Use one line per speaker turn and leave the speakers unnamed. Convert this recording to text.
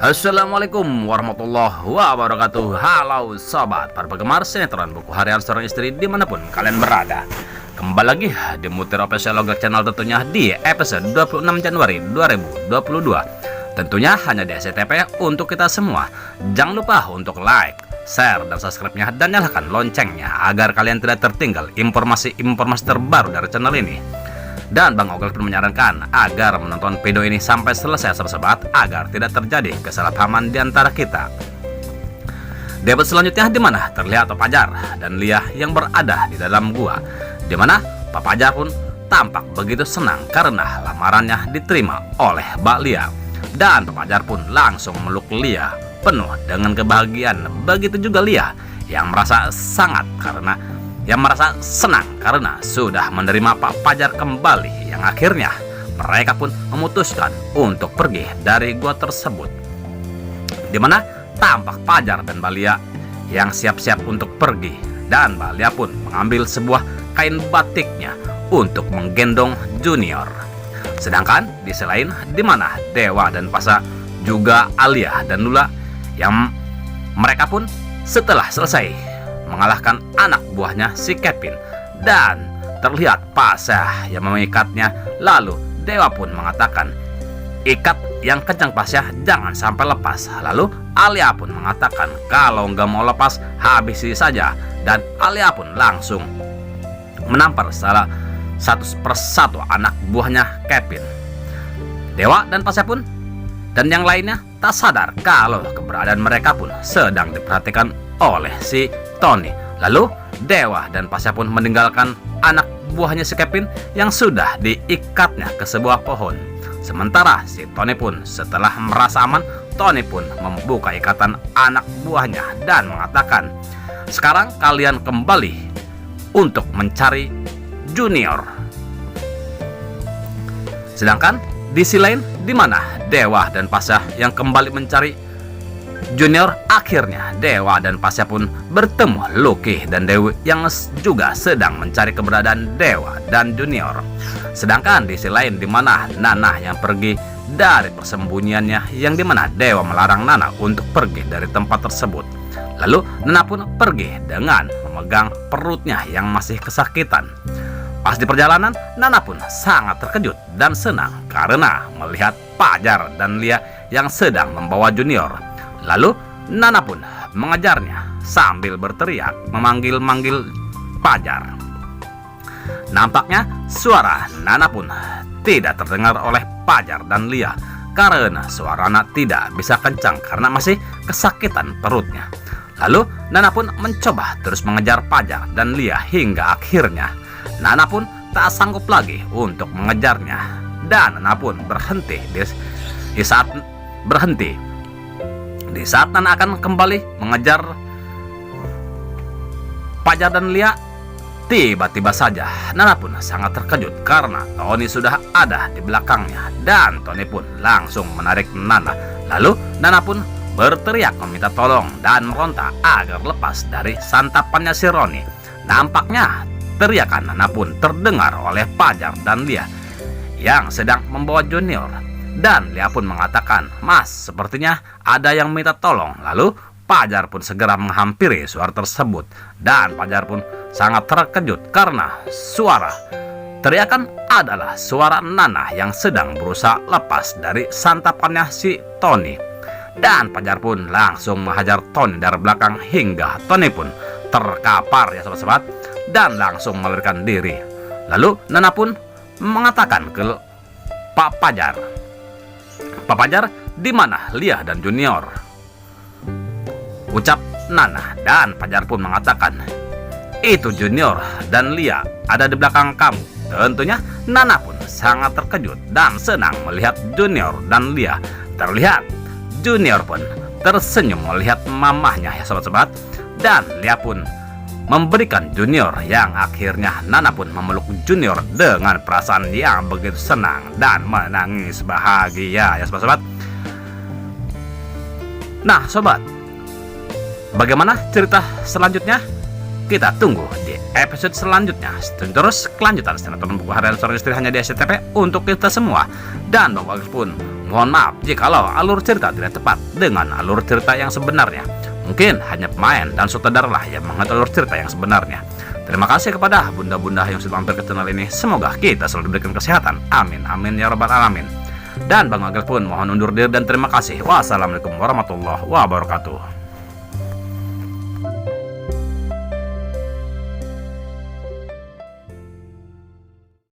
Assalamualaikum warahmatullahi wabarakatuh. Halo sobat para penggemar sinetron Buku Harian Seorang Istri dimanapun kalian berada. Kembali lagi di Mutir Official Logat Channel tentunya di episode 26 Januari 2022. Tentunya hanya di SCTV untuk kita semua. Jangan lupa untuk like, share, dan subscribe-nya, dan nyalakan loncengnya agar kalian tidak tertinggal informasi-informasi terbaru dari channel ini. Dan Bang Ogel pun menyarankan agar menonton video ini sampai selesai sobat-sobat agar tidak terjadi kesalahpahaman di antara kita. Di episode selanjutnya di mana terlihat Pak Pajar dan Lia yang berada di dalam gua, di mana Pak Pajar pun tampak begitu senang karena lamarannya diterima oleh Mbak Lia. Dan Pak Pajar pun langsung meluk Lia penuh dengan kebahagiaan. Begitu juga Lia yang merasa senang karena sudah menerima Pak Pajar kembali, yang akhirnya mereka pun memutuskan untuk pergi dari gua tersebut, di mana tampak Pajar dan Mbak Lia yang siap-siap untuk pergi, dan Mbak Lia pun mengambil sebuah kain batiknya untuk menggendong Junior. Sedangkan di sisi lain di mana Dewa dan Pasha juga Alia dan Lula yang mereka pun setelah selesai mengalahkan anak buahnya si Kevin, dan terlihat Pasha yang mengikatnya. Lalu Dewa pun mengatakan, ikat yang kencang Pasha, jangan sampai lepas. Lalu Alia pun mengatakan kalau nggak mau lepas habisi saja, dan Alia pun langsung menampar salah satu persatu anak buahnya Kevin. Dewa dan Pasha pun dan yang lainnya tak sadar kalau keberadaan mereka pun sedang diperhatikan oleh si Tony. Lalu Dewa dan Pasha pun meninggalkan anak buahnya si Kevin yang sudah diikatnya ke sebuah pohon. Sementara si Tony pun setelah merasa aman, Tony pun membuka ikatan anak buahnya dan mengatakan, sekarang kalian kembali untuk mencari Junior. Sedangkan di sisi lain di mana Dewa dan Pasha yang kembali mencari Junior, akhirnya Dewa dan Pasha pun bertemu Lucky dan Dewi yang juga sedang mencari keberadaan Dewa dan Junior. Sedangkan di sisi lain di mana Nana yang pergi dari persembunyiannya, yang di mana Dewa melarang Nana untuk pergi dari tempat tersebut. Lalu Nana pun pergi dengan memegang perutnya yang masih kesakitan. Pas di perjalanan, Nana pun sangat terkejut dan senang karena melihat Pajar dan Lia yang sedang membawa Junior. Lalu Nana pun mengejarnya sambil berteriak memanggil-manggil Pajar. Nampaknya suara Nana pun tidak terdengar oleh Pajar dan Lia karena suara Nana tidak bisa kencang karena masih kesakitan perutnya. Lalu Nana pun mencoba terus mengejar Pajar dan Lia hingga akhirnya Nana pun tak sanggup lagi untuk mengejarnya, dan Nana pun berhenti di saat Nana akan kembali mengejar Pajar dan Lia. Tiba-tiba saja Nana pun sangat terkejut karena Tony sudah ada di belakangnya, dan Tony pun langsung menarik Nana. Lalu Nana pun berteriak meminta tolong dan meronta agar lepas dari santapannya si Roni. Nampaknya teriakan Nana pun terdengar oleh Pajar dan Lia yang sedang membawa Junior, dan Lia pun mengatakan, "Mas, sepertinya ada yang minta tolong." Lalu Pajar pun segera menghampiri suara tersebut, dan Pajar pun sangat terkejut karena suara teriakan adalah suara Nana yang sedang berusaha lepas dari santapannya si Tony. Dan Pajar pun langsung menghajar Tony dari belakang hingga Tony pun terkapar ya sobat-sobat, dan langsung melarikan diri. Lalu Nana pun mengatakan ke Pak Pajar, "Pak Pajar, di mana Lia dan Junior?" Ucap Nana, dan Pajar pun mengatakan, "Itu Junior dan Lia ada di belakang kamu." Tentunya Nana pun sangat terkejut dan senang melihat Junior dan Lia. Terlihat Junior pun tersenyum melihat mamahnya ya sobat-sobat, dan Lia pun memberikan Junior, yang akhirnya Nana pun memeluk Junior dengan perasaan yang begitu senang dan menangis bahagia ya sobat-sobat. Nah sobat, bagaimana cerita selanjutnya? kita tunggu di episode selanjutnya. Stay terus kelanjutan sinetron buku harian seorang istri hanya di SCTV untuk kita semua. Dan Bang Bagas pun mohon maaf jikalau alur cerita tidak tepat dengan alur cerita yang sebenarnya. Mungkin hanya pemain dan sutradara lah yang mengatur alur cerita yang sebenarnya. Terima kasih kepada bunda-bunda yang sudah mampir ke channel ini. Semoga kita selalu diberikan kesehatan. Amin, amin ya rabbal alamin. Dan Bang Bagas pun mohon undur diri dan terima kasih. Wassalamualaikum warahmatullahi wabarakatuh.